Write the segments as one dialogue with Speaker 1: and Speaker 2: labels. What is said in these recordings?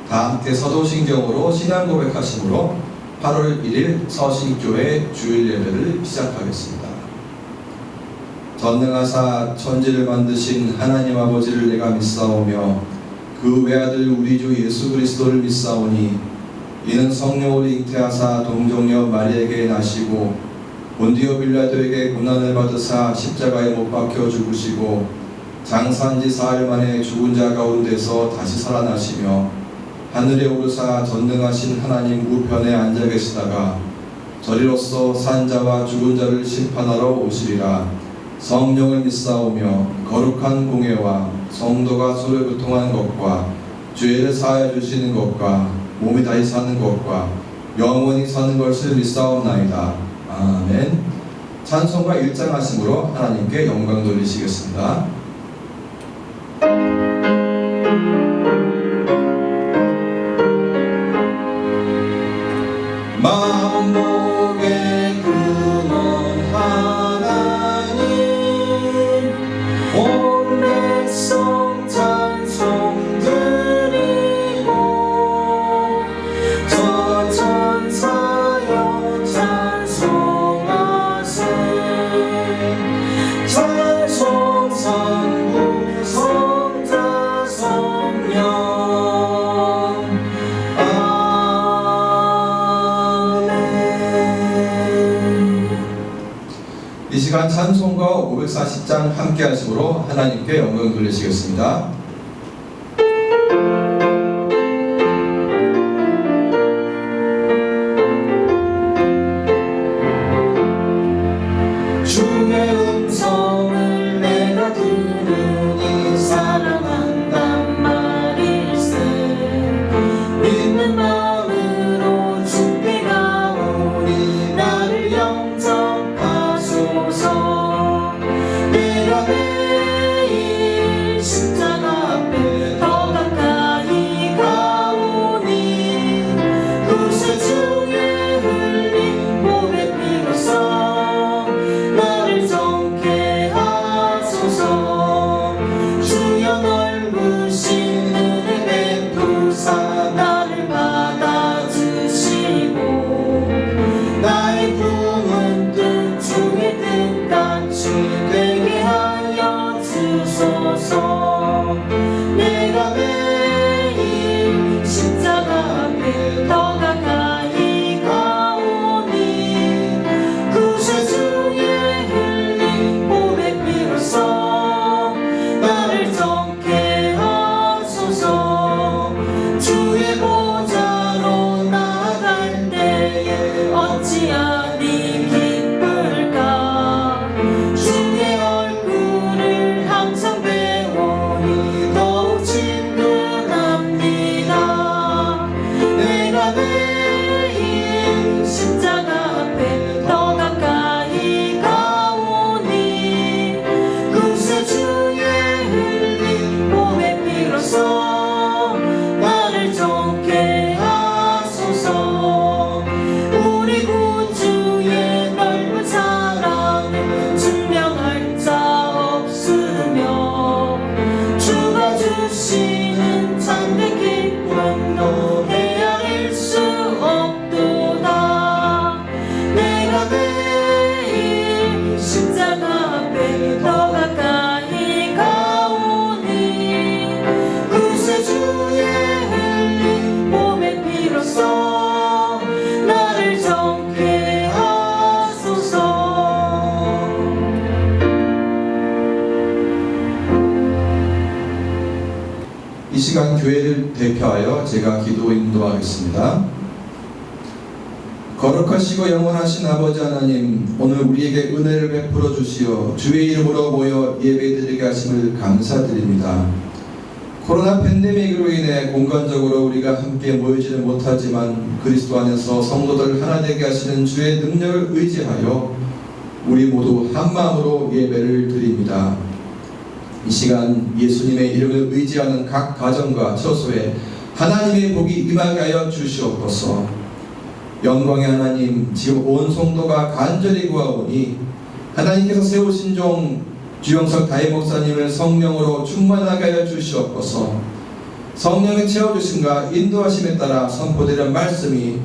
Speaker 1: 다 함께 서도신경으로 신앙 고백하심으로 8월 1일 서신교회 주일 예배를 시작하겠습니다. 전능하사 천지를 만드신 하나님 아버지를 내가 믿사오며 그 외아들 우리 주 예수 그리스도를 믿사오니 이는 성령으로 잉태하사 동정녀 마리에게 나시고 본디오 빌라도에게 고난을 받으사 십자가에 못 박혀 죽으시고 장사한지 사흘 만에 죽은 자 가운데서 다시 살아나시며 하늘에 오르사 전능하신 하나님 우편에 앉아 계시다가 저리로서 산 자와 죽은 자를 심판하러 오시리라. 성령을 믿사오며 거룩한 공회와 성도가 서로 교통한 것과 죄를 사하여 주시는 것과 몸이 다시 사는 것과 영원히 사는 것을 믿사옵나이다. 아멘. 찬송가 1장 하심으로 하나님께 영광 돌리시겠습니다. 마음복의 근원 하나님 온 백성 찬송 드리고 저 천사여 찬송하세 찬송 성부 성자 성령 이 시간 찬송가 540장 함께 하심으로 하나님께 영광 돌리시겠습니다. 주의 음성을 내가 들으니 사랑한단 말일세 믿는 마음으로 주께 가오니 나를 영접하소서 내가 매일 십자가 앞에 더 가까이 가오니 구세 주의 흘린 몸의 피로써 나를 정케 하소서 주여 넓으신 은혜 베푸사 나를 받아주시고 나의 품은 뜻 주의 뜻같이 되게 하여 주소서 내가 매일 십자가 앞에 더 가까이 가오니 구세 주의 흘린 몸의 피로써 나를 정케 하소서 주의 보좌로 나아갈 때에 어찌하니 기쁠까 주의 얼굴을 항상 배우니 더욱 친근합니다 내가 매일 십자가 앞에 더 가까이 가오니 구세 주의 흘린 몸의 피로써 나를 정케 하소서 우리 구주의 넓은 사랑을 증명할 자 없으며 주가 주시는 참된 기쁨도 헤아릴 수 없도다 내가 매일 십자가 앞에 더 가까이 가오니 구세 주의 흘린 몸의 피로써 나를 정케 하소서 이 시간 교회를 대표하여 제가 기도 인도하겠습니다. 거룩하시고 영원하신 아버지 하나님, 오늘 우리에게 은혜를 베풀어 주시어 주의 이름으로 모여 예배드리게 하심을 감사드립니다. 코로나 팬데믹으로 인해 공간적으로 우리가 함께 모이지는 못하지만 그리스도 안에서 성도들 하나 되게 하시는 주의 능력을 의지하여 우리 모두 한 마음으로 예배를 드립니다. 이 시간 예수님의 이름을 의지하는 각 가정과 처소에 하나님의 복이 임하게 하여 주시옵소서. 영광의 하나님, 지금 온 성도가 간절히 구하오니 하나님께서 세우신 종 주영석 다임 목사님을 성령으로 충만하게 하여 주시옵소서. 성령의 채워주심과 인도하심에 따라 선포되는 말씀이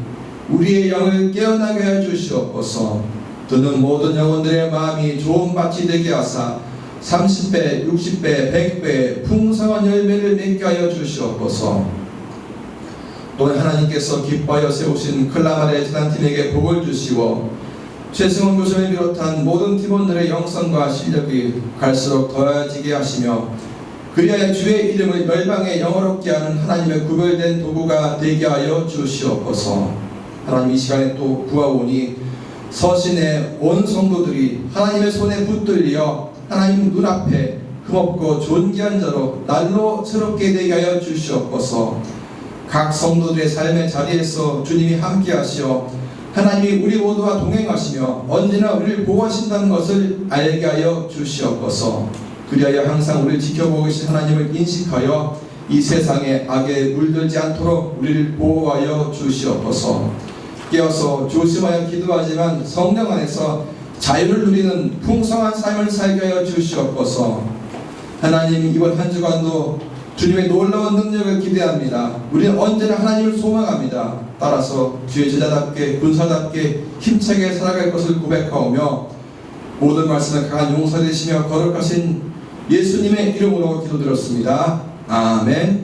Speaker 1: 우리의 영을 깨어나게 하여 주시옵소서. 듣는 모든 영혼들의 마음이 좋은 밭이 되게 하사 30배, 60배, 100배 풍성한 열매를 맺게 하여 주시옵소서. 또한 하나님께서 기뻐하여 세우신 클라마레 재단팀에게 복을 주시고 최승원 교수를 비롯한 모든 팀원들의 영성과 실력이 갈수록 더해지게 하시며 그리하여 주의 이름을 멸망에 영어롭게 하는 하나님의 구별된 도구가 되게 하여 주시옵소서. 하나님, 이 시간에 또 구하오니 서신의 온 성도들이 하나님의 손에 붙들려 하나님 눈앞에 흠없고 존귀한 자로 날로 새롭게 되게 하여 주시옵소서. 각 성도들의 삶의 자리에서 주님이 함께 하시어 하나님이 우리 모두와 동행하시며 언제나 우리를 보호하신다는 것을 알게 하여 주시옵소서. 그리하여 항상 우리를 지켜보고 계신 하나님을 인식하여 이 세상에 악에 물들지 않도록 우리를 보호하여 주시옵소서. 깨어서 조심하여 기도하지만 성령 안에서 자유를 누리는 풍성한 삶을 살게 하여 주시옵소서. 하나님, 이번 한 주간도 주님의 놀라운 능력을 기대합니다. 우리는 언제나 하나님을 소망합니다. 따라서 주의 제자답게 군사답게 힘차게 살아갈 것을 고백하오며 모든 말씀을 강한 용서 되시며 거룩하신 예수님의 이름으로 기도드렸습니다. 아멘.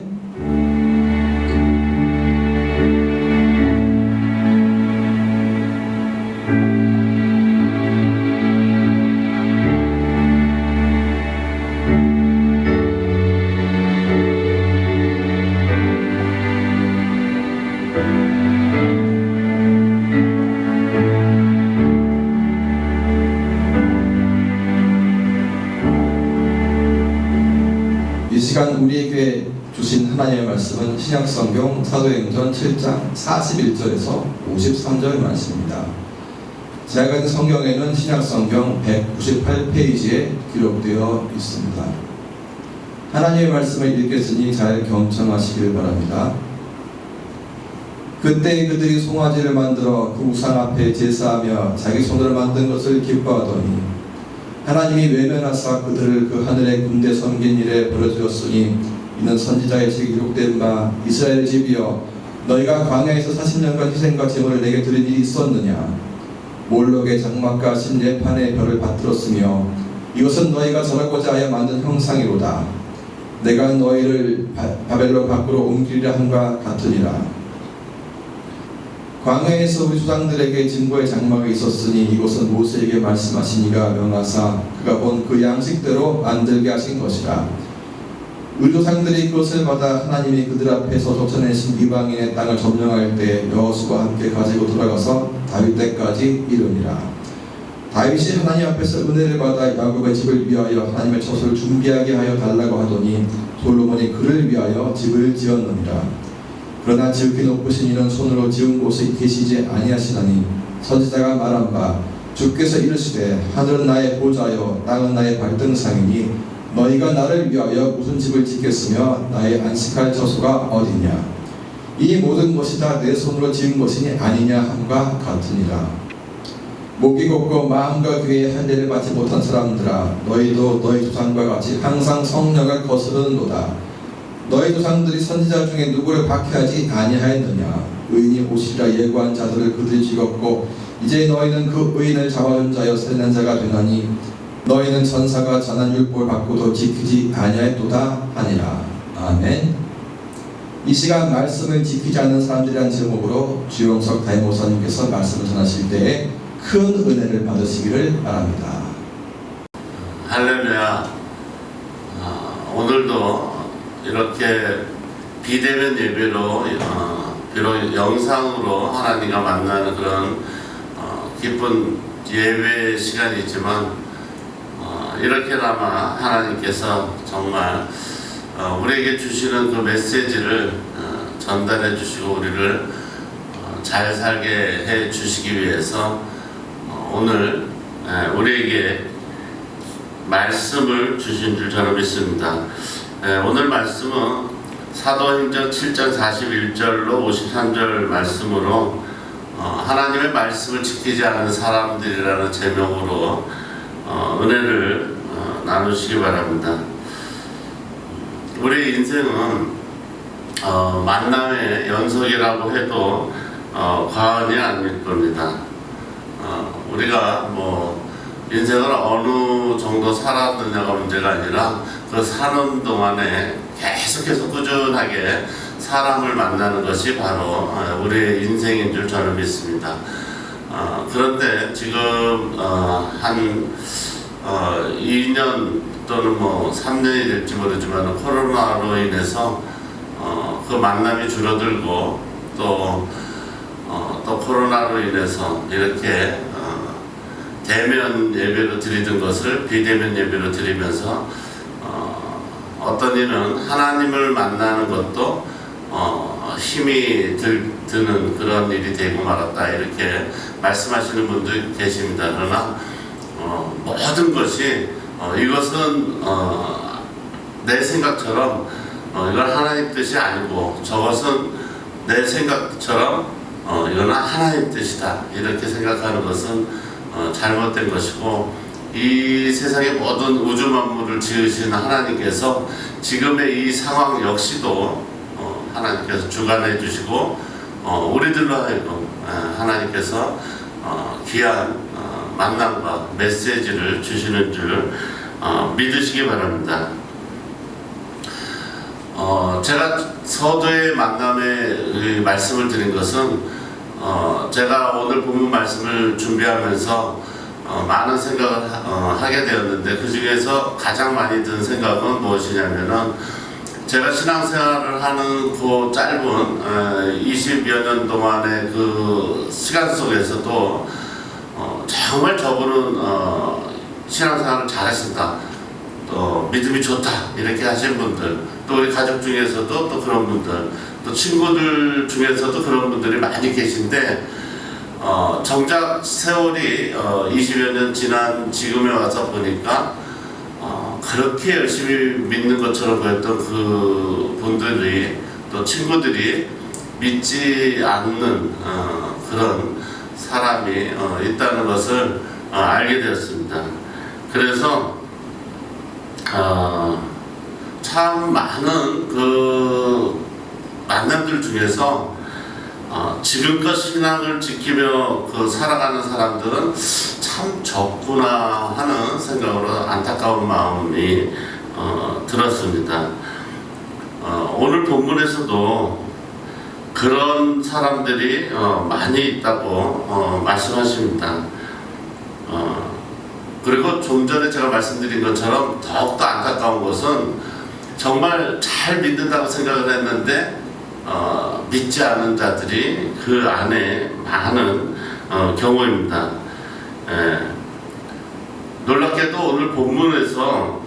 Speaker 1: 이 시간 우리에게 주신 하나님의 말씀은 신약성경 사도행전 7장 41절에서 53절 말씀입니다. 제가 가진 성경에는 신약성경 198페이지에 기록되어 있습니다. 하나님의 말씀을 읽겠으니 잘 경청하시길 바랍니다. 그때 그들이 송아지를 만들어 그 우상 앞에 제사하며 자기 손으로 만든 것을 기뻐하더니 하나님이 외면하사 그들을 그 하늘의 군대 섬긴 일에 버려주었으니 이는 선지자의 책에 기록된 바 이스라엘 집이여 너희가 광야에서 40년간 희생과 제물을 내게 드린 일이 있었느냐. 몰록의 장막과 신례판의 별을 받들었으며 이것은 너희가 절하고자 하여 만든 형상이로다. 내가 너희를 바벨론 밖으로 옮기리라 함과 같으니라. 광야에서 우리 조상들에게 진보의 장막이 있었으니 이곳은 모세에게 말씀하시니가 명하사 그가 본 그 양식대로 만들게 하신 것이라. 우리 조상들이 그것을 받아 하나님이 그들 앞에서 쫓아내신 이방인의 땅을 점령할 때 여호수아와 함께 가지고 돌아가서 다윗 때까지 이르니라. 다윗이 하나님 앞에서 은혜를 받아 야곱의 집을 위하여 하나님의 처소를 준비하게 하여 달라고 하더니 솔로몬이 그를 위하여 집을 지었느니라. 그러나 지극히 높으신 이는 손으로 지은 곳에 계시지 아니하시나니 선지자가 말한 바 주께서 이르시되 하늘은 나의 보좌요 땅은 나의 발등상이니 너희가 나를 위하여 무슨 집을 짓겠으며 나의 안식할 처소가 어디냐. 이 모든 것이 다 내 손으로 지은 것이니 아니냐 함과 같으니라. 목이 곱고 마음과 귀에 할례를 받지 못한 사람들아 너희도 너희 조상과 같이 항상 성령을 거스르는도다. 너희 조상들이 선지자 중에 누구를 박해하지 아니하였느냐. 의인이 오시리라 예고한 자들을 그들이 죽였고 이제 너희는 그 의인을 잡아준 자여 살인한 자가 되나니 너희는 전사가 전한 율법을 받고도 지키지 아니하였도다 하니라. 아멘. 이 시간 말씀을 지키지 않는 사람들이라는 제목으로 주영석 다imo사님께서 말씀을 전하실 때에 큰 은혜를 받으시기를 바랍니다.
Speaker 2: 할렐루야. 오늘도 이렇게 비대면 예배로 비록 영상으로 하나님과 만나는 그런 기쁜 예배 시간이지만 이렇게나마 하나님께서 정말 우리에게 주시는 그 메시지를 전달해 주시고 우리를 잘 살게 해 주시기 위해서 오늘 우리에게 말씀을 주신 줄 저는 믿습니다. 오늘 말씀은 사도행전 7장 41절로 53절 말씀으로 하나님의 말씀을 지키지 않는 사람들이라는 제목으로 은혜를 나누시기 바랍니다. 우리의 인생은 만남의 연속이라고 해도 과언이 아닐 겁니다. 우리가 뭐 인생을 어느 정도 살았느냐가 문제가 아니라 그 사는 동안에 계속해서 꾸준하게 사람을 만나는 것이 바로 우리의 인생인 줄 저는 믿습니다. 그런데 지금 한 2년 또는 뭐 3년이 될지 모르지만 코로나로 인해서 그 만남이 줄어들고 또 코로나로 인해서 이렇게 대면 예배로 드리던 것을 비대면 예배로 드리면서 어떤 이는 하나님을 만나는 것도 힘이 드는 그런 일이 되고 말았다 이렇게 말씀하시는 분도 계십니다. 그러나 모든 것이 이것은 내 생각처럼 이건 하나님 뜻이 아니고 저것은 내 생각처럼 이건 하나님 뜻이다 이렇게 생각하는 것은 잘못된 것이고, 이 세상의 모든 우주 만물을 지으신 하나님께서 지금의 이 상황 역시도 하나님께서 주관해 주시고 우리들로 하여금 하나님께서 귀한 만남과 메시지를 주시는 줄 믿으시기 바랍니다. 제가 서두에 만남의 말씀을 드린 것은 제가 오늘 본문 말씀을 준비하면서 많은 생각을 하게 되었는데, 그 중에서 가장 많이 든 생각은 무엇이냐면은 제가 신앙생활을 하는 그 짧은 20여 년 동안의 그 시간 속에서도 정말 저분은 신앙생활을 잘하신다, 또 믿음이 좋다 이렇게 하신 분들, 또 우리 가족 중에서도 또 그런 분들, 또 친구들 중에서도 그런 분들이 많이 계신데 정작 세월이 20여 년 지난 지금에 와서 보니까 그렇게 열심히 믿는 것처럼 보였던 그 분들이, 또 친구들이 믿지 않는 그런 사람이 있다는 것을 알게 되었습니다. 그래서 참 많은 그 만남들 중에서 지금껏 신앙을 지키며 살아가는 사람들은 참 적구나 하는 생각으로 안타까운 마음이 들었습니다. 오늘 본문에서도 그런 사람들이 많이 있다고 말씀하십니다. 그리고 좀 전에 제가 말씀드린 것처럼 더욱더 안타까운 것은 정말 잘 믿는다고 생각을 했는데 믿지 않은 자들이 그 안에 많은 경우입니다. 놀랍게도 오늘 본문에서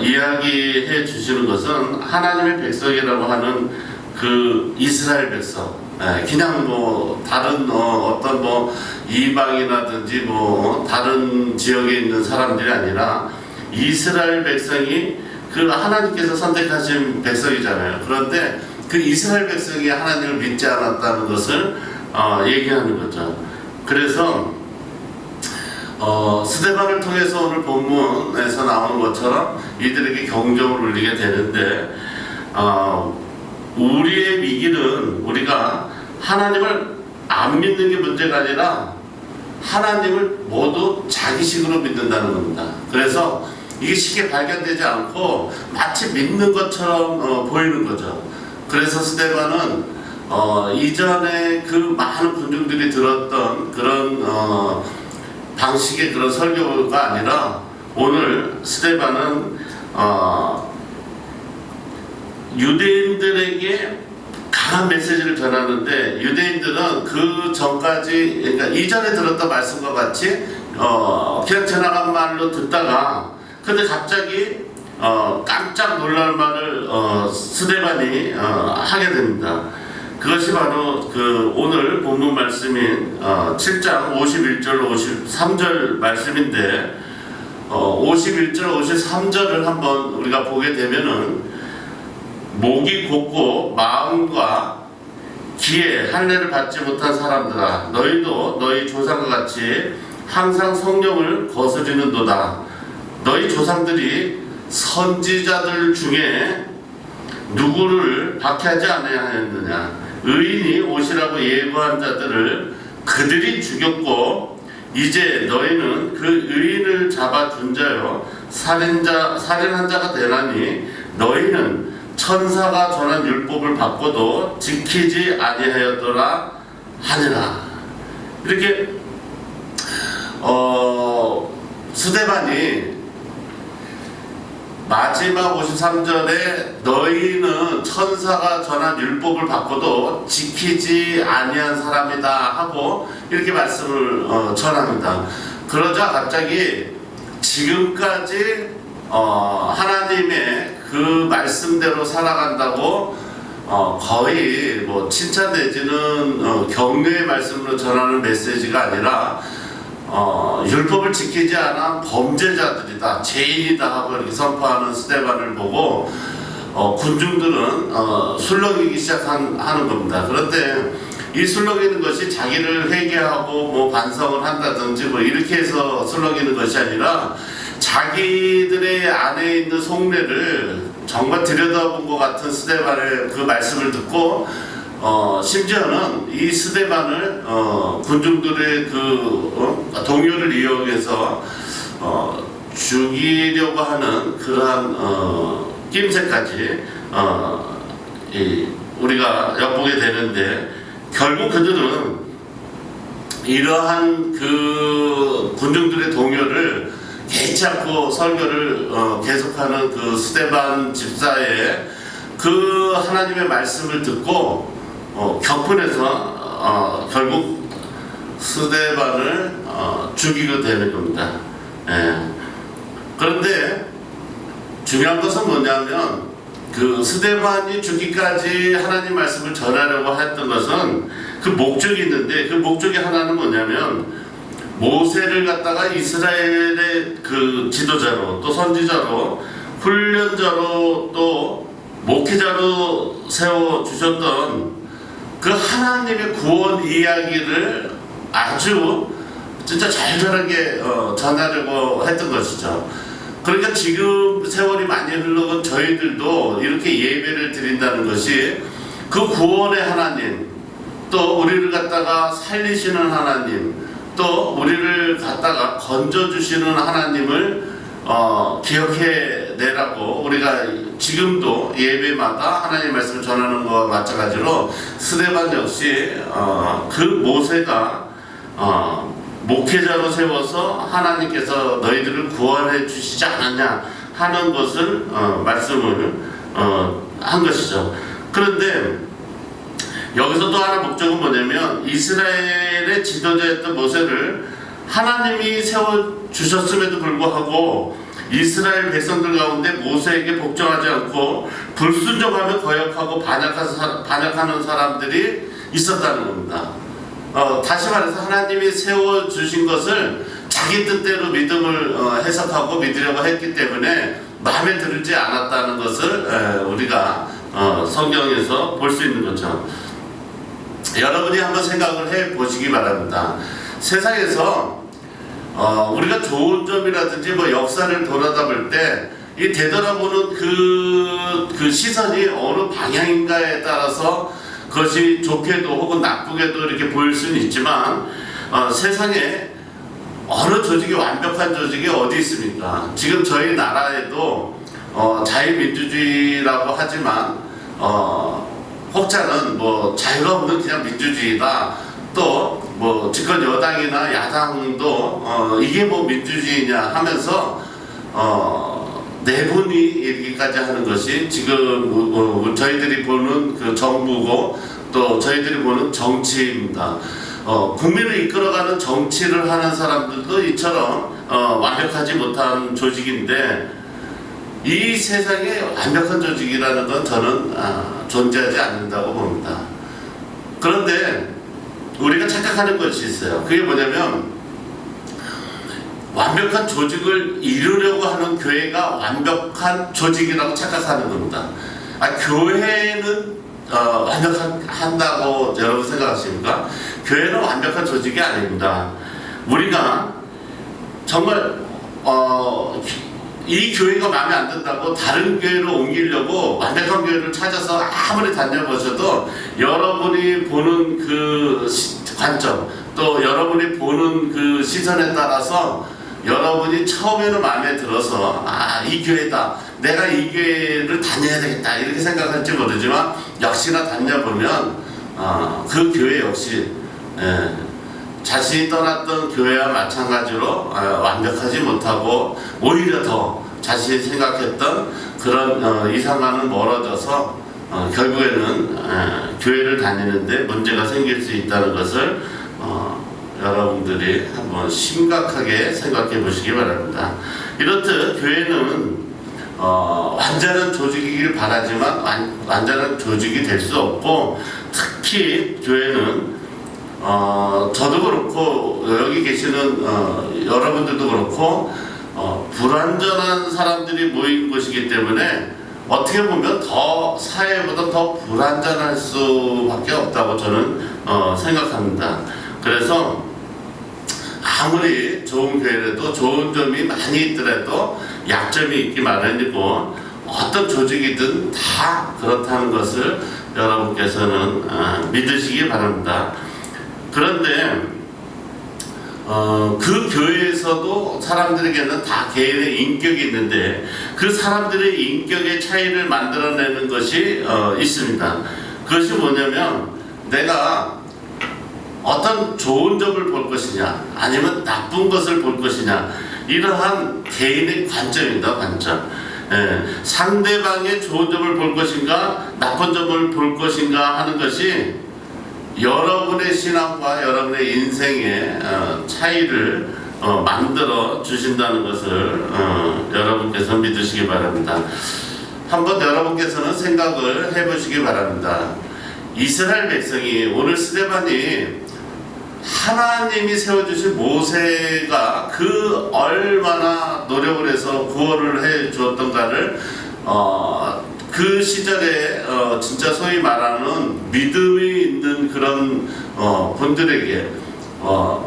Speaker 2: 이야기해 주시는 것은 하나님의 백성이라고 하는 그 이스라엘 백성, 그냥 뭐 다른 어떤 뭐 이방이라든지 뭐 다른 지역에 있는 사람들이 아니라 이스라엘 백성이 그 하나님께서 선택하신 백성이잖아요. 그런데 그 이스라엘 백성이 하나님을 믿지 않았다는 것을 얘기하는 거죠. 그래서 스데반을 통해서 오늘 본문에서 나오는 것처럼 이들에게 경종을 울리게 되는데, 우리의 위기는 우리가 하나님을 안 믿는 게 문제가 아니라 하나님을 모두 자기식으로 믿는다는 겁니다. 그래서 이게 쉽게 발견되지 않고 마치 믿는 것처럼 보이는 거죠. 그래서 스데반은 이전에 그 많은 군중들이 들었던 그런 방식의 그런 설교가 아니라 오늘 스데반은 유대인들에게 강한 메시지를 전하는데, 유대인들은 그 전까지, 그러니까 이전에 들었던 말씀과 같이 그냥 지나간 말로 듣다가, 근데 갑자기 깜짝 놀랄 말을 스데반이 하게 됩니다. 그것이 바로 그 오늘 본문 말씀인 7장 51절 53절 말씀인데, 51절 53절을 한번 우리가 보게 되면은, 목이 곧고 마음과 귀에 할례를 받지 못한 사람들아, 너희도 너희 조상과 같이 항상 성령을 거스리는도다. 너희 조상들이 선지자들 중에 누구를 박해하지 아니하였느냐. 의인이 오시라고 예고한 자들을 그들이 죽였고 이제 너희는 그 의인을 잡아 준 자여 살인한 자가 되나니 너희는 천사가 전한 율법을 받고도 지키지 아니하였더라 하니라. 이렇게 스데반이 마지막 53절에 너희는 천사가 전한 율법을 받고도 지키지 아니한 사람이다 하고 이렇게 말씀을 전합니다. 그러자 갑자기 지금까지 하나님의 그 말씀대로 살아간다고 거의 뭐 칭찬 내지는 격려의 말씀으로 전하는 메시지가 아니라 율법을 지키지 않은 범죄자들이다, 죄인이다 하고 이렇게 선포하는 스데반을 보고 군중들은 술렁이기 시작하는 겁니다. 그런데 이 술렁이는 것이 자기를 회개하고 뭐 반성을 한다든지 뭐 이렇게 해서 술렁이는 것이 아니라 자기들의 안에 있는 속내를 정말 들여다본 것 같은 스데반의 그 말씀을 듣고 심지어는 이 스데반을 군중들의 그 동요를 이용해서 죽이려고 하는 그러한 낌새까지 우리가 엿보게 되는데, 결국 그들은 이러한 그 군중들의 동요를 개의치 않고 설교를 계속하는 그 스데반 집사의 그 하나님의 말씀을 듣고 격분해서 결국 스데반을 죽이게 되는 겁니다. 그런데 중요한 것은 뭐냐면 그 스데반이 죽기까지 하나님 말씀을 전하려고 했던 것은 그 목적이 있는데, 그 목적이 하나는 뭐냐면 모세를 갖다가 이스라엘의 그 지도자로 또 선지자로 훈련자로 또 목회자로 세워주셨던 그 하나님의 구원 이야기를 아주 진짜 잘잘하게 전하려고 했던 것이죠. 그러니까 지금 세월이 많이 흘러간 저희들도 이렇게 예배를 드린다는 것이 그 구원의 하나님, 또 우리를 갖다가 살리시는 하나님, 또 우리를 갖다가 건져주시는 하나님을 기억해내라고 우리가 지금도 예배마다 하나님 말씀을 전하는 것과 마찬가지로 스데반 역시 그 모세가 목회자로 세워서 하나님께서 너희들을 구원해 주시지 않았냐 하는 것을 말씀을 한 것이죠. 그런데 여기서 또 하나 목적은 뭐냐면 이스라엘의 지도자였던 모세를 하나님이 세워주셨음에도 불구하고 이스라엘 백성들 가운데 모세에게 복종하지 않고 불순종하며 거역하고 반역하는 사람들이 있었다는 겁니다. 다시 말해서 하나님이 세워주신 것을 자기 뜻대로 믿음을 해석하고 믿으려고 했기 때문에 마음에 들지 않았다는 것을 우리가 성경에서 볼 수 있는 거죠. 여러분이 한번 생각을 해 보시기 바랍니다. 세상에서 우리가 좋은 점이라든지 뭐 역사를 돌아다 볼 때 이 되돌아보는 그 시선이 어느 방향인가에 따라서 그것이 좋게도 혹은 나쁘게도 이렇게 보일 수는 있지만 세상에 어느 조직이 완벽한 조직이 어디 있습니까? 지금 저희 나라에도 자유민주주의라고 하지만 혹자는 뭐 자유가 없는 그냥 민주주의다, 또 뭐 집권 여당이나 야당도 이게 뭐 민주주의냐 하면서 내분이 이르기까지 하는 것이 지금 저희들이 보는 그 정부고 또 저희들이 보는 정치입니다. 국민을 이끌어가는 정치를 하는 사람들도 이처럼 완벽하지 못한 조직인데, 이 세상에 완벽한 조직이라는 건 저는 존재하지 않는다고 봅니다. 그런데 우리가 착각하는 것이 있어요. 그게 뭐냐면 완벽한 조직을 이루려고 하는 교회가 완벽한 조직이라고 착각하는 겁니다. 교회는 완벽한다고 여러분 생각하십니까? 교회는 완벽한 조직이 아닙니다. 우리가 정말 이 교회가 마음에 안 든다고 다른 교회로 옮기려고 완벽한 교회를 찾아서 아무리 다녀보셔도 여러분이 보는 그 관점, 또 여러분이 보는 그 시선에 따라서 여러분이 처음에는 마음에 들어서 이 교회다, 내가 이 교회를 다녀야 되겠다 이렇게 생각할지 모르지만 역시나 다녀보면 그 교회 역시 자신이 떠났던 교회와 마찬가지로 완벽하지 못하고 오히려 더 자신이 생각했던 그런 이상과는 멀어져서 결국에는 교회를 다니는데 문제가 생길 수 있다는 것을 여러분들이 한번 심각하게 생각해 보시기 바랍니다. 이렇듯 교회는 완전한 조직이길 바라지만 완전한 조직이 될 수 없고, 특히 교회는 저도 그렇고 여기 계시는 여러분들도 그렇고 불완전한 사람들이 모인 곳이기 때문에 어떻게 보면 더 사회보다 더 불완전할 수밖에 없다고 저는 생각합니다. 그래서 아무리 좋은 교회라도 좋은 점이 많이 있더라도 약점이 있기 마련이고, 어떤 조직이든 다 그렇다는 것을 여러분께서는 믿으시기 바랍니다. 그런데 그 교회에서도 사람들에게는 다 개인의 인격이 있는데 그 사람들의 인격의 차이를 만들어내는 것이 있습니다. 그것이 뭐냐면 내가 어떤 좋은 점을 볼 것이냐 아니면 나쁜 것을 볼 것이냐, 이러한 개인의 관점입니다. 관점. 상대방의 좋은 점을 볼 것인가 나쁜 점을 볼 것인가 하는 것이 여러분의 신앙과 여러분의 인생의 차이를 만들어 주신다는 것을 여러분께서 믿으시기 바랍니다. 한번 여러분께서는 생각을 해보시기 바랍니다. 이스라엘 백성이, 오늘 스데반이 하나님이 세워주신 모세가 그 얼마나 노력을 해서 구원을 해 주었던가를 그 시절에 진짜 소위 말하는 믿음이 있는 그런 분들에게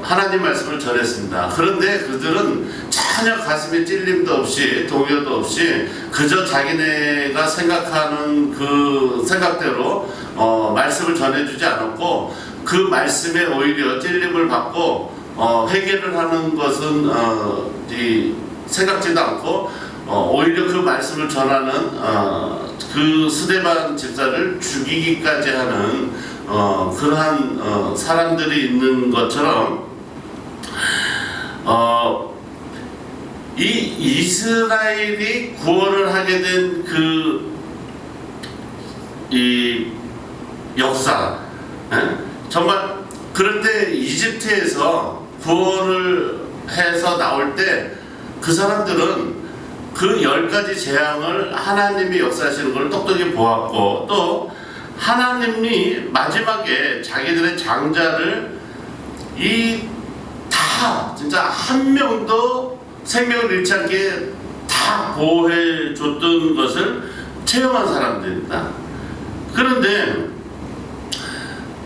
Speaker 2: 하나님 말씀을 전했습니다. 그런데 그들은 전혀 가슴에 찔림도 없이 동요도 없이 그저 자기네가 생각하는 그 생각대로 말씀을 전해주지 않았고, 그 말씀에 오히려 찔림을 받고 회개를 하는 것은 생각지도 않고 오히려 그 말씀을 전하는 그 스데반 집사를 죽이기까지 하는 그러한 사람들이 있는 것처럼 이 이스라엘이 구원을 하게 된 이 역사, 정말 그럴 때 이집트에서 구원을 해서 나올 때 그 사람들은 그 10가지 재앙을 하나님이 역사하시는 걸 똑똑히 보았고, 또 하나님이 마지막에 자기들의 장자를 다 진짜 한 명도 생명을 잃지 않게 다 보호해 줬던 것을 체험한 사람들입니다. 그런데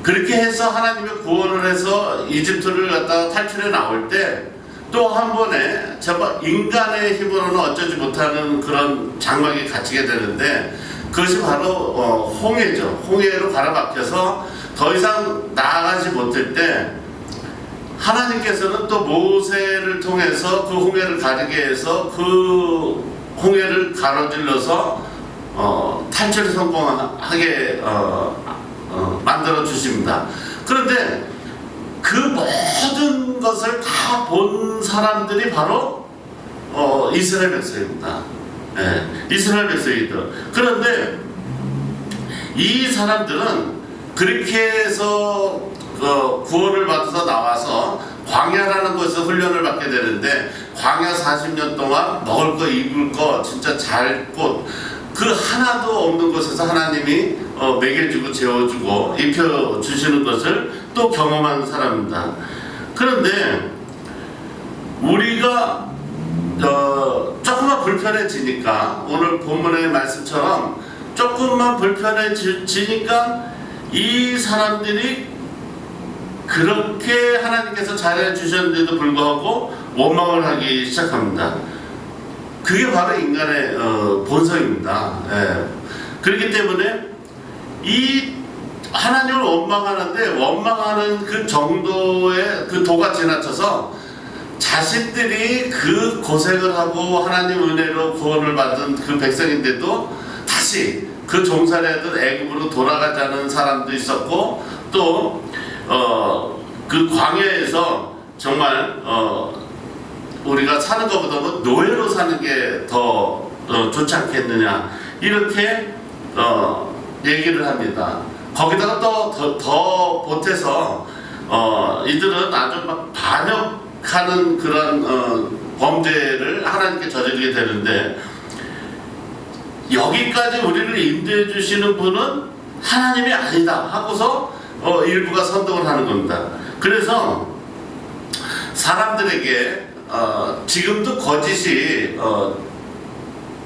Speaker 2: 그렇게 해서 하나님의 구원을 해서 이집트를 갖다가 탈출해 나올 때 또 한 번에 정말 인간의 힘으로는 어쩌지 못하는 그런 장막에 갇히게 되는데, 그것이 바로 홍해죠. 홍해로 가로막혀서 더 이상 나아가지 못할 때 하나님께서는 또 모세를 통해서 그 홍해를 가르게 해서 그 홍해를 가로질러서 탈출에 성공하게 만들어 주십니다. 그런데 그 모든 것을 다 본 사람들이 바로 이스라엘 백성입니다. 이스라엘 백성이들. 그런데 이 사람들은 그렇게 해서 구원을 받아서 나와서 광야라는 곳에서 훈련을 받게 되는데, 광야 40년 동안 먹을 거 입을 거 진짜 잘 곳 그 하나도 없는 곳에서 하나님이 먹여주고 재워주고 입혀주시는 것을 또 경험한 사람입니다. 그런데 우리가 조금만 불편해지니까, 오늘 본문의 말씀처럼 조금만 불편해지니까 이 사람들이 그렇게 하나님께서 잘해주셨는데도 불구하고 원망을 하기 시작합니다. 그게 바로 인간의 본성입니다. 그렇기 때문에 이 하나님을 원망하는데 원망하는 그 정도의 그 도가 지나쳐서 자신들이 그 고생을 하고 하나님 은혜로 구원을 받은 그 백성인데도 다시 그 종살이하던 애굽으로 돌아가자는 사람도 있었고, 또 그 광야에서 정말 우리가 사는 것보다는 노예로 사는 게 더 좋지 않겠느냐, 이렇게 얘기를 합니다. 거기다가 또 더 보태서 이들은 아주 막 반역하는 그런 범죄를 하나님께 저지르게 되는데, 여기까지 우리를 인도해 주시는 분은 하나님이 아니다 하고서 일부가 선동을 하는 겁니다. 그래서 사람들에게 지금도 거짓이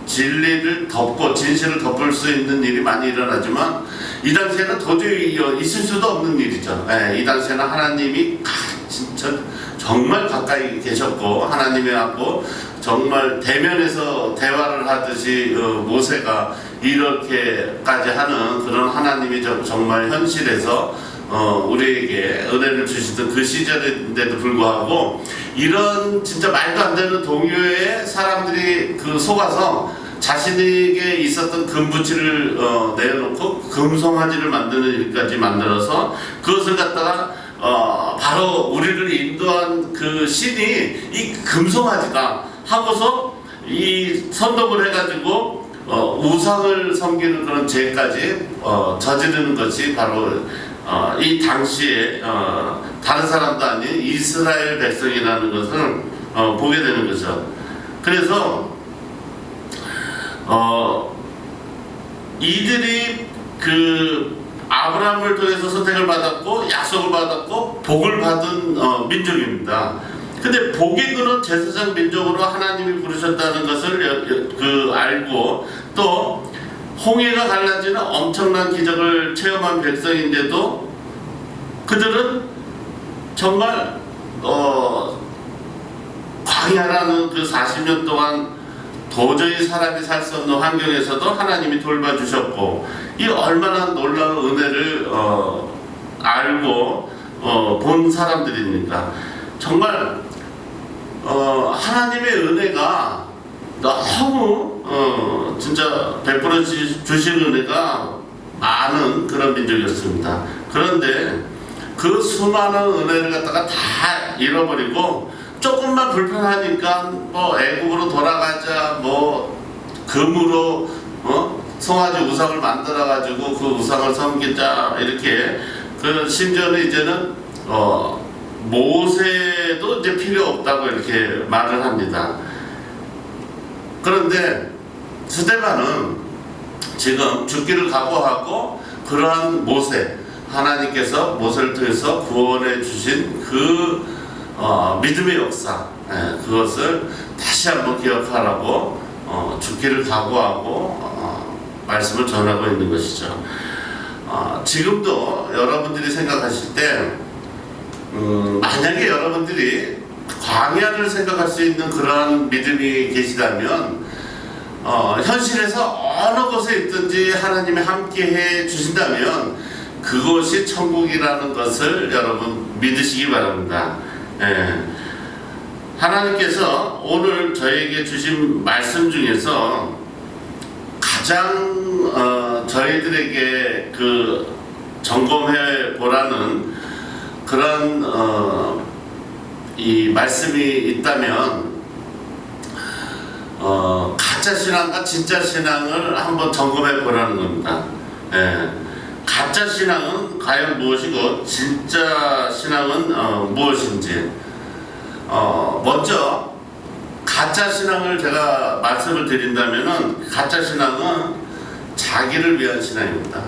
Speaker 2: 진리를 덮고 진실을 덮을 수 있는 일이 많이 일어나지만, 이 당시에는 도저히 있을 수도 없는 일이죠. 이 당시에는 하나님이 진짜 정말 가까이 계셨고, 하나님이하고 정말 대면에서 대화를 하듯이 모세가 이렇게까지 하는 그런 하나님이 정말 현실에서 우리에게 은혜를 주시던 그 시절인데도 불구하고, 이런 진짜 말도 안 되는 동요에 사람들이 그 속아서 자신에게 있었던 금부치를 내어놓고 금송아지를 만드는 일까지 만들어서, 그것을 갖다가 바로 우리를 인도한 그 신이 이 금송아지다 하고서 이 선동을 해가지고 우상을 섬기는 그런 죄까지 저지르는 것이 바로 이 당시에 다른 사람도 아닌 이스라엘 백성이라는 것을 보게 되는 거죠. 그래서 이들이 그 아브라함을 통해서 선택을 받았고 약속을 받았고 복을 받은 민족입니다. 근데 복의 근원 제사장 민족으로 하나님이 부르셨다는 것을 알고, 또 홍해가 갈라지는 엄청난 기적을 체험한 백성인데도 그들은 정말 광야라는 그 40년 동안 도저히 사람이 살 수 없는 환경에서도 하나님이 돌봐주셨고, 이 얼마나 놀라운 은혜를 알고 본 사람들입니까? 정말 하나님의 은혜가 너무 진짜 베풀어 주신 은혜가 많은 그런 민족이었습니다. 그런데 그 수많은 은혜를 갖다가 다 잃어버리고, 조금만 불편하니까 뭐 애국으로 돌아가자, 뭐 금으로 송아지 우상을 만들어 가지고 그 우상을 섬기자, 이렇게 그 심지어는 이제는 모세도 이제 필요 없다고 이렇게 말을 합니다. 그런데 스데반은 지금 죽기를 각오하고 그러한 모세, 하나님께서 모세를 통해서 구원해 주신 그 믿음의 역사, 그것을 다시 한번 기억하라고 죽기를 각오하고 말씀을 전하고 있는 것이죠. 지금도 여러분들이 생각하실 때 만약에 여러분들이 광야를 생각할 수 있는 그러한 믿음이 계시다면, 현실에서 어느 곳에 있든지 하나님이 함께 해 주신다면 그것이 천국이라는 것을 여러분 믿으시기 바랍니다. 하나님께서 오늘 저에게 주신 말씀 중에서 가장 저희들에게 그 점검해 보라는 그런 이 말씀이 있다면, 가짜 신앙과 진짜 신앙을 한번 점검해 보라는 겁니다. 가짜 신앙은 과연 무엇이고 진짜 신앙은 무엇인지. 먼저 가짜 신앙을 제가 말씀을 드린다면은, 가짜 신앙은 자기를 위한 신앙입니다.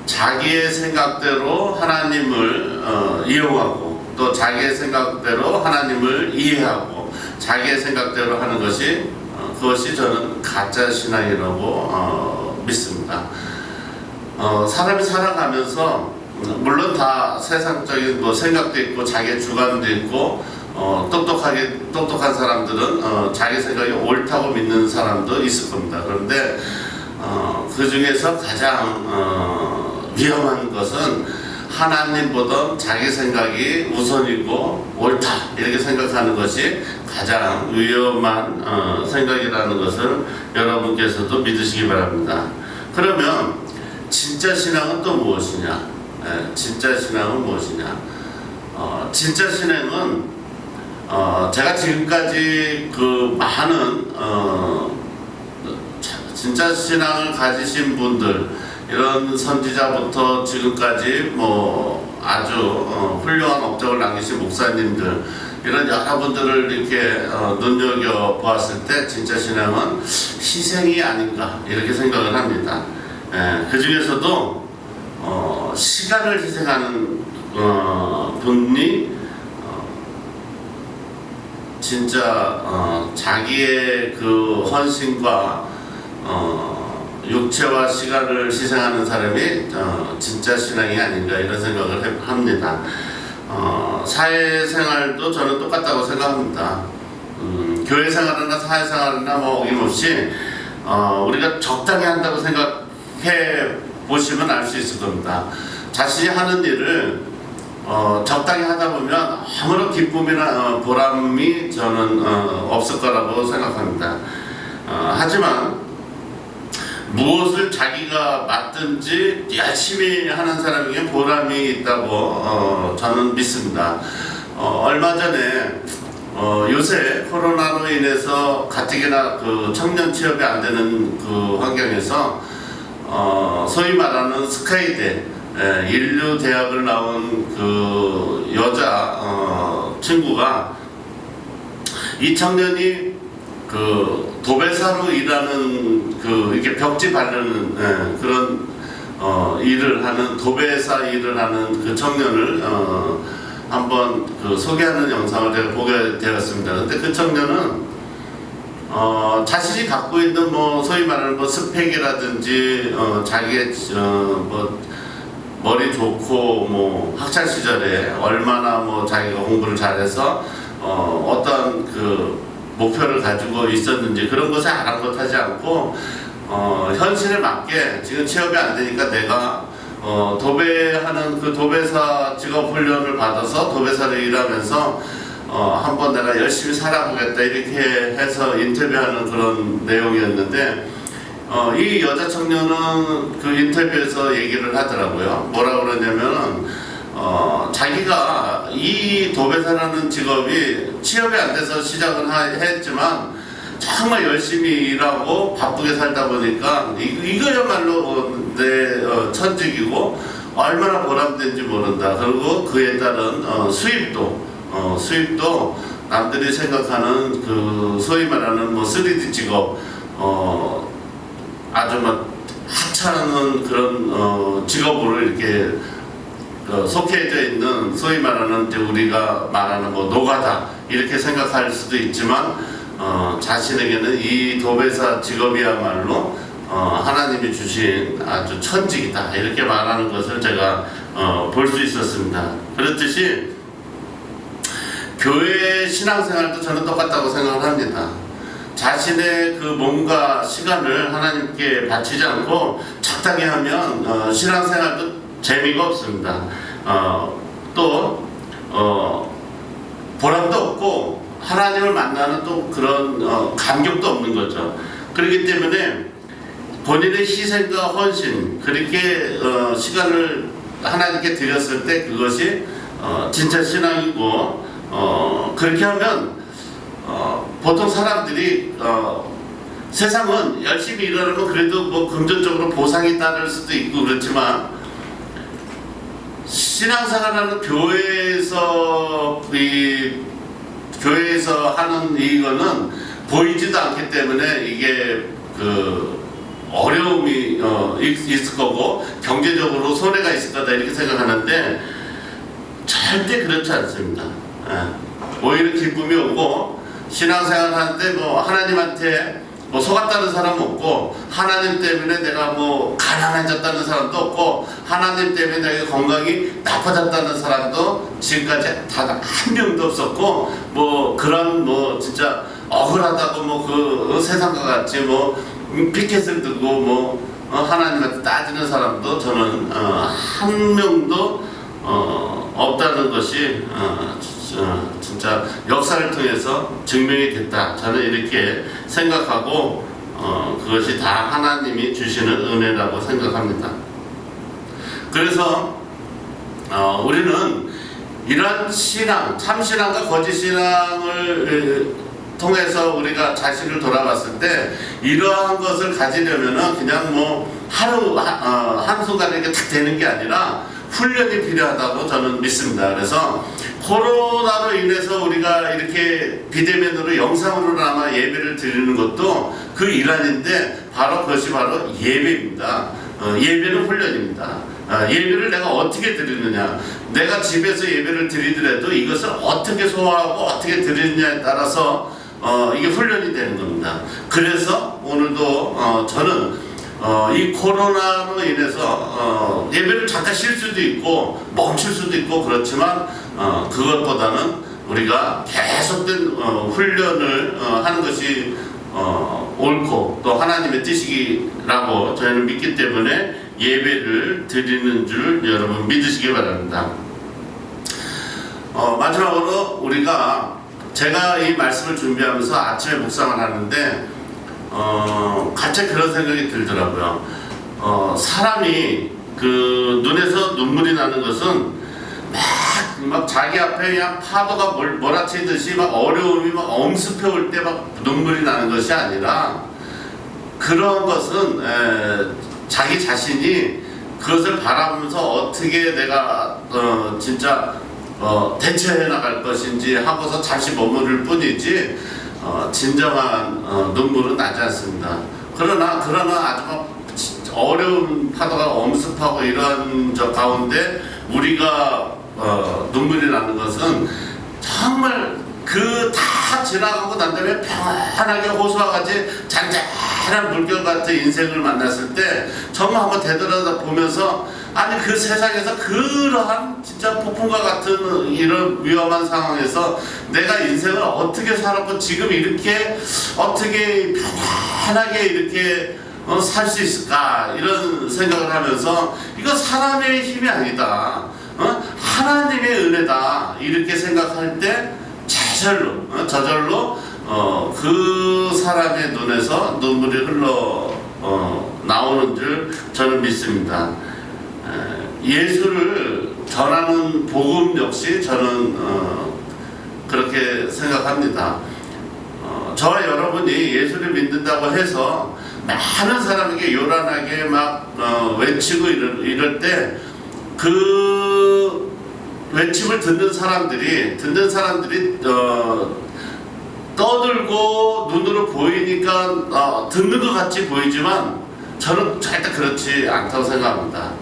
Speaker 2: 자기의 생각대로 하나님을 이용하고, 또 자기의 생각대로 하나님을 이해하고 자기의 생각대로 하는 것이 그것이 저는 가짜 신앙이라고 믿습니다. 사람이 살아가면서 물론 다 세상적인 뭐 생각도 있고 자기의 주관도 있고, 똑똑한 사람들은 자기 생각이 옳다고 믿는 사람도 있을 겁니다. 그런데 그 중에서 가장 위험한 것은 하나님보다 자기 생각이 우선이고 옳다 이렇게 생각하는 것이 가장 위험한 생각이라는 것을 여러분께서도 믿으시기 바랍니다. 그러면 진짜 신앙은 또 무엇이냐? 진짜 신앙은 무엇이냐? 진짜 신앙은 제가 지금까지 그 많은 진짜 신앙을 가지신 분들, 이런 선지자부터 지금까지 뭐 아주 훌륭한 업적을 남기신 목사님들, 이런 여러분들을 이렇게 눈여겨 보았을 때 진짜 신앙은 희생이 아닌가 이렇게 생각을 합니다. 그 중에서도 시간을 희생하는 분이 진짜 자기의 그 헌신과 육체와 시간을 희생하는 사람이 진짜 신앙이 아닌가 이런 생각을 합니다. 사회생활도 저는 똑같다고 생각합니다. 교회 생활이나 사회생활이나 뭐 어김없이 우리가 적당히 한다고 생각해 보시면 알 수 있을 겁니다. 자신이 하는 일을 적당히 하다 보면 아무런 기쁨이나 보람이 저는 없을 거라고 생각합니다. 하지만 무엇을 자기가 맡든지 열심히 하는 사람에게 보람이 있다고 저는 믿습니다. 얼마 전에 요새 코로나로 인해서 가뜩이나 그 청년 취업이 안 되는 그 환경에서 소위 말하는 스카이대 인류대학을 나온 그 여자 친구가, 이 청년이 그 도배사로 일하는 그 이렇게 벽지 바르는 그런 일을 하는 도배사 일을 하는 그 청년을 한번 그 소개하는 영상을 제가 보게 되었습니다. 근데 그 청년은 자신이 갖고 있는 뭐 소위 말하는 뭐 스펙이라든지 자기의 뭐 머리 좋고 뭐 학창 시절에 얼마나 뭐 자기가 공부를 잘해서 어떤 그 목표를 가지고 있었는지 그런 것에 아랑곳하지 않고 현실에 맞게 지금 취업이 안 되니까 내가 도배하는 그 도배사 직업 훈련을 받아서 도배사를 일하면서 한번 내가 열심히 살아보겠다 이렇게 해서 인터뷰하는 그런 내용이었는데, 이 여자 청년은 그 인터뷰에서 얘기를 하더라고요. 뭐라 그러냐면은 자기가 이 도배사라는 직업이 취업이 안 돼서 시작은 했지만 정말 열심히 일하고 바쁘게 살다 보니까 이거야말로 내 천직이고 얼마나 보람된지 모른다. 그리고 그에 따른 수입도 남들이 생각하는 그 소위 말하는 뭐 3D 직업, 아주 막 하찮은 그런 직업으로 이렇게 속해져 있는 소위 말하는 이제 우리가 말하는 뭐 노가다 이렇게 생각할 수도 있지만 자신에게는 이 도배사 직업이야말로 하나님이 주신 아주 천직이다 이렇게 말하는 것을 제가 볼 수 있었습니다. 그렇듯이 교회 신앙생활도 저는 똑같다고 생각을 합니다. 자신의 그 몸과 시간을 하나님께 바치지 않고 적당히 하면 신앙생활도 재미가 없습니다. 또 보람도 없고 하나님을 만나는 또 그런 감격도 없는 거죠. 그렇기 때문에 본인의 희생과 헌신, 그렇게 시간을 하나님께 드렸을 때 그것이 진짜 신앙이고, 그렇게 하면 보통 사람들이 세상은 열심히 일하려면 그래도 뭐 금전적으로 보상이 따를 수도 있고 그렇지만, 신앙생활하는 교회에서 하는 이거는 보이지도 않기 때문에 이게 그 어려움이 있을 거고 경제적으로 손해가 있을 거다 이렇게 생각하는데 절대 그렇지 않습니다. 오히려 기쁨이 오고, 신앙생활 하는데 뭐 하나님한테 뭐 속았다는 사람은 없고, 하나님 때문에 내가 뭐 가난해졌다는 사람도 없고, 하나님 때문에 내가 건강이 나빠졌다는 사람도 지금까지 단 한 명도 없었고, 뭐 그런 뭐 진짜 억울하다고 뭐 그 세상과 같이 뭐 피켓을 들고 뭐 하나님한테 따지는 사람도 저는 한 명도 없다는 것이 진짜 역사를 통해서 증명이 됐다. 저는 이렇게 생각하고 그것이 다 하나님이 주시는 은혜라고 생각합니다. 그래서 우리는 이런 신앙, 참신앙과 거짓신앙을 통해서 우리가 자신을 돌아봤을 때 이러한 것을 가지려면은 그냥 뭐 한순간에 이렇게 딱 되는 게 아니라 훈련이 필요하다고 저는 믿습니다. 그래서 코로나로 인해서 우리가 이렇게 비대면으로 영상으로나마 예배를 드리는 것도 그 일환인데 그것이 바로 예배입니다. 예배는 훈련입니다. 예배를 내가 어떻게 드리느냐, 내가 집에서 예배를 드리더라도 이것을 어떻게 소화하고 어떻게 드리느냐에 따라서 이게 훈련이 되는 겁니다. 그래서 오늘도 저는 이 코로나로 인해서 예배를 잠깐 쉴 수도 있고 멈출 수도 있고 그렇지만 그것보다는 우리가 계속된 훈련을 하는 것이 옳고 또 하나님의 뜻이라고 저희는 믿기 때문에 예배를 드리는 줄 여러분 믿으시기 바랍니다. 마지막으로 제가 이 말씀을 준비하면서 아침에 묵상을 하는데 갑자기 그런 생각이 들더라고요. 사람이 그 눈에서 눈물이 나는 것은 막 자기 앞에 그냥 파도가 몰아치듯이 막 어려움이 막 엄습해 올 때 막 눈물이 나는 것이 아니라 그런 것은 자기 자신이 그것을 바라보면서 어떻게 내가 진짜 대처해 나갈 것인지 하고서 잠시 머무를 뿐이지 진정한 눈물은 나지 않습니다. 그러나 아주 막 어려운 파도가 엄습하고 이런 저 가운데 우리가 눈물이 나는 것은 정말 그 다 지나가고 난 다음에 평안하게 호수와 같이 잔잔한 물결 같은 인생을 만났을 때 정말 한번 되돌아다 보면서 아니 그 세상에서 그러한 진짜 폭풍과 같은 이런 위험한 상황에서 내가 인생을 어떻게 살았고 지금 이렇게 어떻게 편안하게 이렇게 살 수 있을까 이런 생각을 하면서 이거 사람의 힘이 아니다. 하나님의 은혜다. 이렇게 생각할 때 저절로 그 사람의 눈에서 눈물이 흘러 나오는 줄 저는 믿습니다. 예수를 전하는 복음 역시 저는 그렇게 생각합니다. 저와 여러분이 예수를 믿는다고 해서 많은 사람에게 요란하게 막 외치고 이럴 때 그 외침을 듣는 사람들이 떠들고 눈으로 보이니까 듣는 것 같이 보이지만 저는 절대 그렇지 않다고 생각합니다.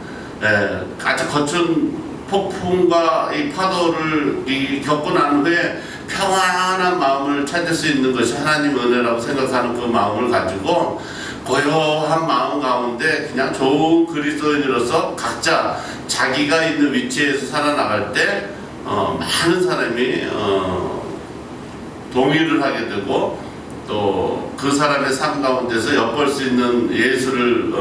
Speaker 2: 아주 거친 폭풍과 이 파도를 겪고 난 후에 평안한 마음을 찾을 수 있는 것이 하나님 은혜라고 생각하는 그 마음을 가지고 고요한 마음 가운데 그냥 좋은 그리스도인으로서 각자 자기가 있는 위치에서 살아나갈 때 많은 사람이 동의를 하게 되고 또 그 사람의 삶 가운데서 엿볼 수 있는 예수를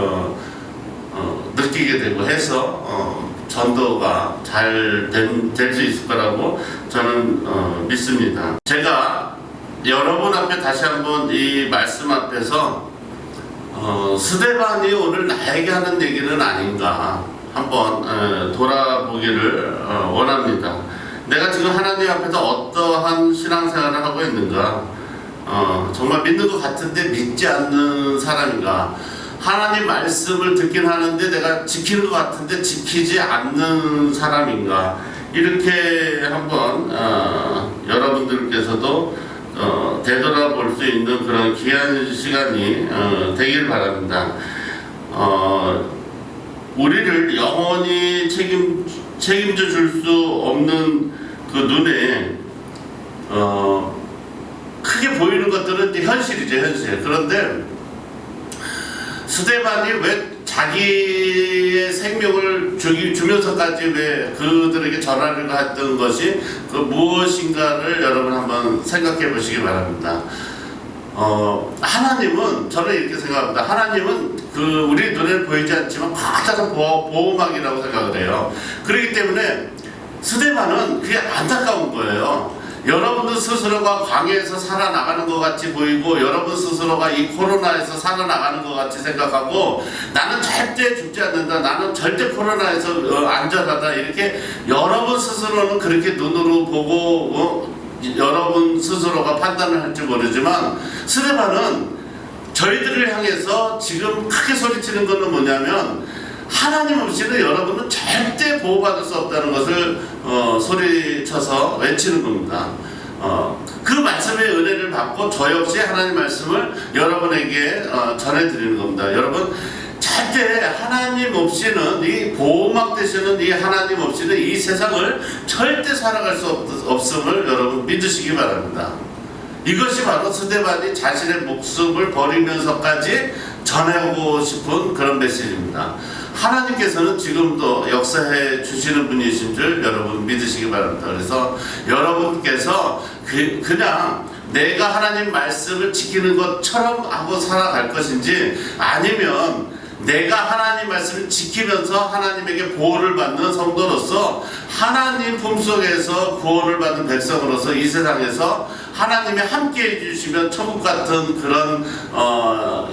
Speaker 2: 느끼게 되고 해서 전도가 잘 될 수 있을 거라고 저는 믿습니다. 제가 여러분 앞에 다시 한번 이 말씀 앞에서 스데반이 오늘 나에게 하는 얘기는 아닌가 한번 돌아보기를 원합니다. 내가 지금 하나님 앞에서 어떠한 신앙생활을 하고 있는가, 정말 믿는 것 같은데 믿지 않는 사람인가, 하나님 말씀을 듣긴 하는데 내가 지키는 것 같은데 지키지 않는 사람인가, 이렇게 한번 여러분들께서도 되돌아볼 수 있는 그런 귀한 시간이 되길 바랍니다. 우리를 영원히 책임져 줄 수 없는 그 눈에 크게 보이는 것들은 현실이죠, 현실. 그런데 스데반이 왜 자기의 생명을 주면서까지 왜 그들에게 전하려고 했던 것이 그 무엇인가를 여러분 한번 생각해 보시기 바랍니다. 하나님은, 저는 이렇게 생각합니다. 하나님은 우리 눈에 보이지 않지만 커다란 보호막이라고 생각을 해요. 그렇기 때문에 스데반은 그게 안타까운 거예요. 여러분들 스스로가 광야에서 살아나가는 것 같이 보이고, 여러분 스스로가 이 코로나에서 살아나가는 것 같이 생각하고, 나는 절대 죽지 않는다, 나는 절대 코로나에서 안전하다, 이렇게 여러분 스스로는 그렇게 눈으로 보고 여러분 스스로가 판단을 할지 모르지만, 스데반은 저희들을 향해서 지금 크게 소리치는 것은 뭐냐면, 하나님 없이는 여러분은 절대 보호받을 수 없다는 것을 소리쳐서 외치는 겁니다. 그 말씀의 은혜를 받고 저 역시 하나님 말씀을 여러분에게 전해드리는 겁니다. 여러분, 절대 하나님 없이는, 이 보호막 되시는 이 하나님 없이는 이 세상을 절대 살아갈 수 없음을 여러분 믿으시기 바랍니다. 이것이 바로 스데반이 자신의 목숨을 버리면서까지 전하고 싶은 그런 메시지입니다. 하나님께서는 지금도 역사해 주시는 분이신 줄 여러분 믿으시기 바랍니다. 그래서 여러분께서 그냥 내가 하나님 말씀을 지키는 것처럼 하고 살아갈 것인지, 아니면 내가 하나님 말씀을 지키면서 하나님에게 보호를 받는 성도로서, 하나님 품속에서 구원을 받는 백성으로서 이 세상에서 하나님이 함께 해주시면 천국 같은 그런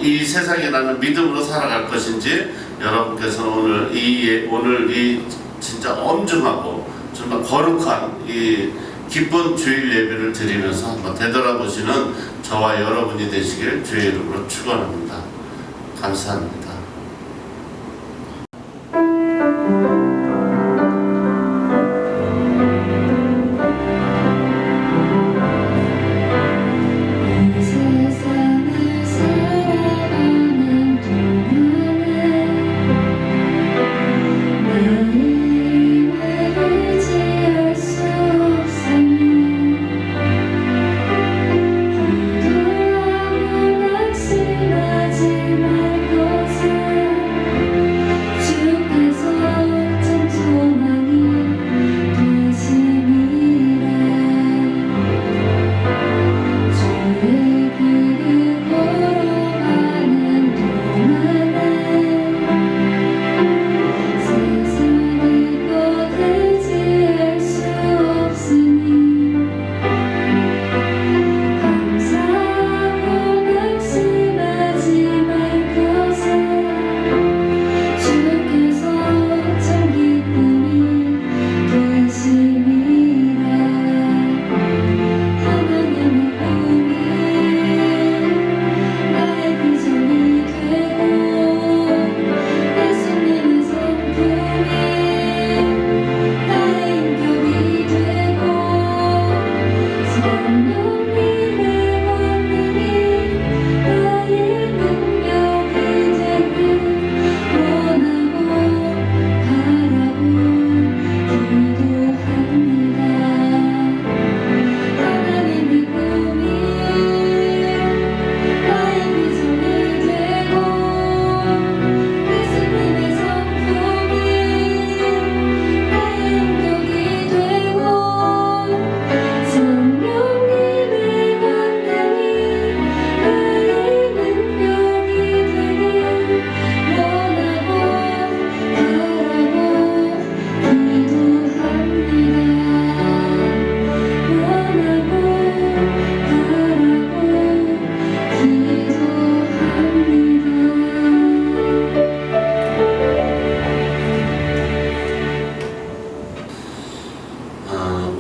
Speaker 2: 이 세상이라는 믿음으로 살아갈 것인지, 여러분께서는 오늘 이 진짜 엄중하고 정말 거룩한 이 기쁜 주일 예배를 드리면서 한번 되돌아보시는 저와 여러분이 되시길 주의 이름으로 축원합니다. 감사합니다.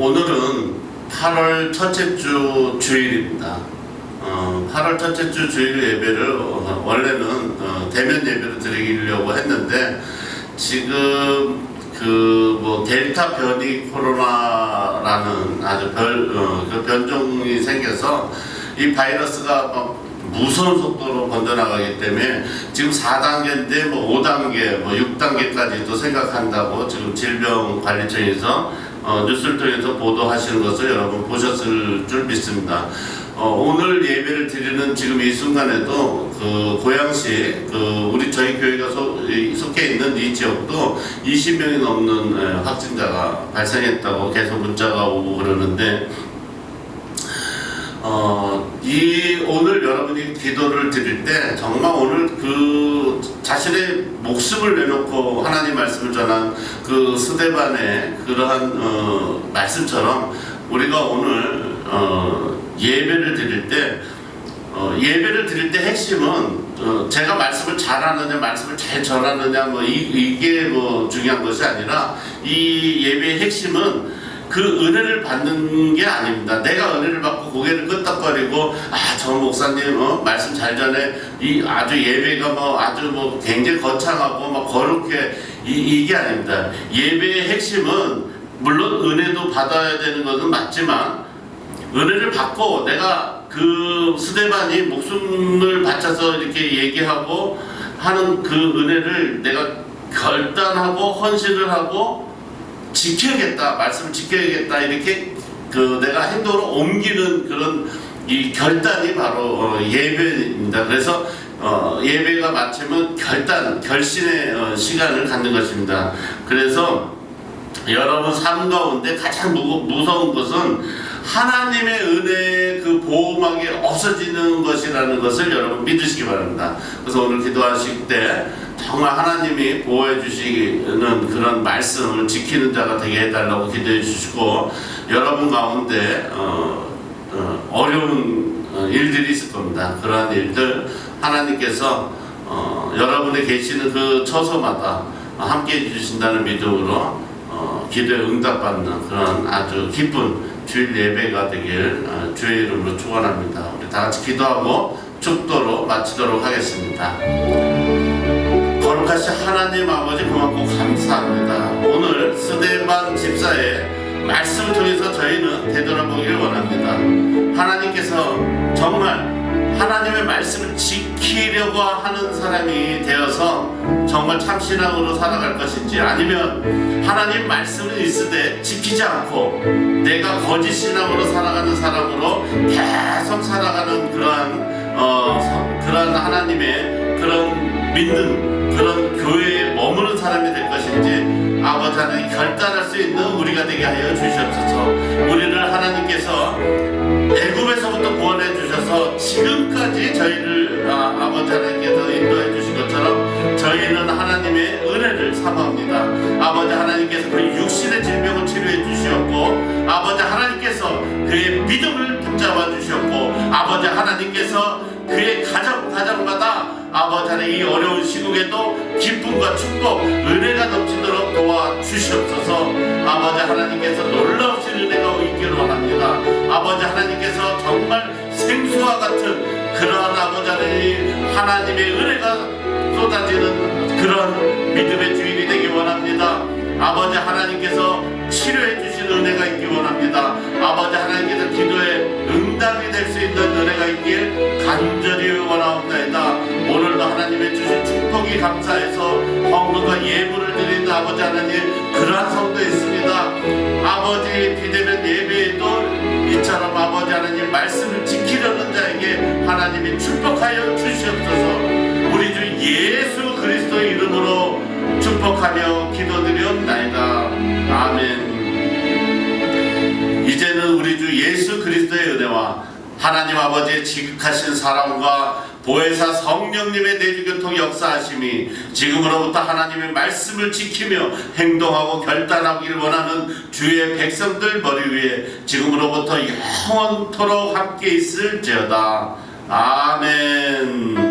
Speaker 2: 오늘은 8월 첫째 주 주일입니다. 8월 첫째 주 주일 예배를 원래는 대면 예배를 드리려고 했는데, 지금 델타 변이 코로나라는 아주 그 변종이 생겨서 이 바이러스가 막 무서운 속도로 번져나가기 때문에 지금 4단계인데 5단계, 6단계까지도 생각한다고 지금 질병관리청에서 뉴스를 통해서 보도하시는 것을 여러분 보셨을 줄 믿습니다. 오늘 예배를 드리는 지금 이 순간에도 고양시 저희 교회가 속해 있는 이 지역도 20명이 넘는 확진자가 발생했다고 계속 문자가 오고 그러는데, 이 오늘 여러분이 기도를 드릴 때 정말 오늘 그 자신의 목숨을 내놓고 하나님 말씀을 전한 그 스데반의 그러한 말씀처럼 우리가 오늘 예배를 드릴 때 핵심은 제가 말씀을 잘하느냐, 말씀을 잘 전하느냐, 뭐 이게 뭐 중요한 것이 아니라 이 예배의 핵심은 그 은혜를 받는 게 아닙니다. 내가 은혜를 받고 고개를 끄덕거리고 저 목사님 말씀 잘 전해, 이 아주 예배가 뭐 아주 뭐 굉장히 거창하고 막 거룩해, 이게 아닙니다. 예배의 핵심은 물론 은혜도 받아야 되는 것은 맞지만 은혜를 받고 내가 그 스데반이 목숨을 바쳐서 이렇게 얘기하고 하는 그 은혜를 내가 결단하고 헌신을 하고 지켜야겠다, 말씀을 지켜야겠다, 이렇게 그 내가 행동으로 옮기는 그런 이 결단이 바로 예배입니다. 그래서 예배가 마치면 결신의 시간을 갖는 것입니다. 그래서 여러분 삶 가운데 가장 무서운 것은 하나님의 은혜의 그 보호막이 없어지는 것이라는 것을 여러분 믿으시기 바랍니다. 그래서 오늘 기도하실 때 정말 하나님이 보호해 주시는 그런 말씀을 지키는 자가 되게 해달라고 기도해 주시고, 여러분 가운데 어려운 일들이 있을 겁니다. 그러한 일들 하나님께서 여러분의 계시는 그 처소마다 함께 해주신다는 믿음으로 기도에 응답받는 그런 아주 기쁜 주일 예배가 되길 주의 이름으로 축원합니다. 우리 다 같이 기도하고 축도로 마치도록 하겠습니다. 거룩하신 하나님 아버지, 고맙고 감사합니다. 오늘 스데반 집사의 말씀을 통해서 저희는 되돌아보기를 원합니다. 하나님께서 정말 하나님의 말씀을 지키려고 하는 사람이 되어서 정말 참신앙으로 살아갈 것인지, 아니면 하나님 말씀을 있으되 지키지 않고 내가 거짓 신앙으로 살아가는 사람으로 계속 살아가는 그러한 하나님의 그런 믿는 그런 교회에 머무는 사람이 될 것인지, 아버지 하나님 결단할 수 있는 우리가 되게 하여 주시옵소서. 우리를 하나님께서 애굽에서부터 구원해 주셔서 지금까지 저희를 아버지 하나님께서 인도해 주신 것처럼 저희는 하나님의 은혜를 사모합니다. 아버지 하나님께서 그 육신의 질병을 치료해 주시었고, 아버지 하나님께서 그의 믿음을 붙잡아 주셨고, 아버지 하나님께서 그의 가정마다 아버지 하나님 이 어려운 시국에도 기쁨과 축복, 은혜가 넘치도록 도와주시옵소서. 아버지 하나님께서 놀라우신 은혜가 있기를 원합니다. 아버지 하나님께서 정말 생수와 같은 그러한 아버지 하나님 하나님의 은혜가 쏟아지는 그런 믿음의 주일이 되기 원합니다. 아버지 하나님께서 치료해 주신 은혜가 있기 원합니다. 아버지 하나님께서 기도에 응답이 될 수 있는 은혜가 있길 간절히 원하옵나이다. 오늘도 하나님의 주신 축복이 감사해서 헌금과 예물을 드리는 아버지 하나님, 그러한 성도 있습니다. 아버지 비대면 예배에도 이처럼 아버지 하나님 말씀을 지키려는 자에게 하나님이 축복하여 주시옵소서. 우리 주 예수 그리스도의 이름으로 축복하며 기도드리옵나이다. 아멘. 이제는 우리 주 예수 그리스도의 은혜와 하나님 아버지의 지극하신 사랑과 보혜사 성령님의 내주교통 역사하심이 지금으로부터 하나님의 말씀을 지키며 행동하고 결단하기를 원하는 주의 백성들 머리 위에 지금으로부터 영원토록 함께 있을지어다. 아멘.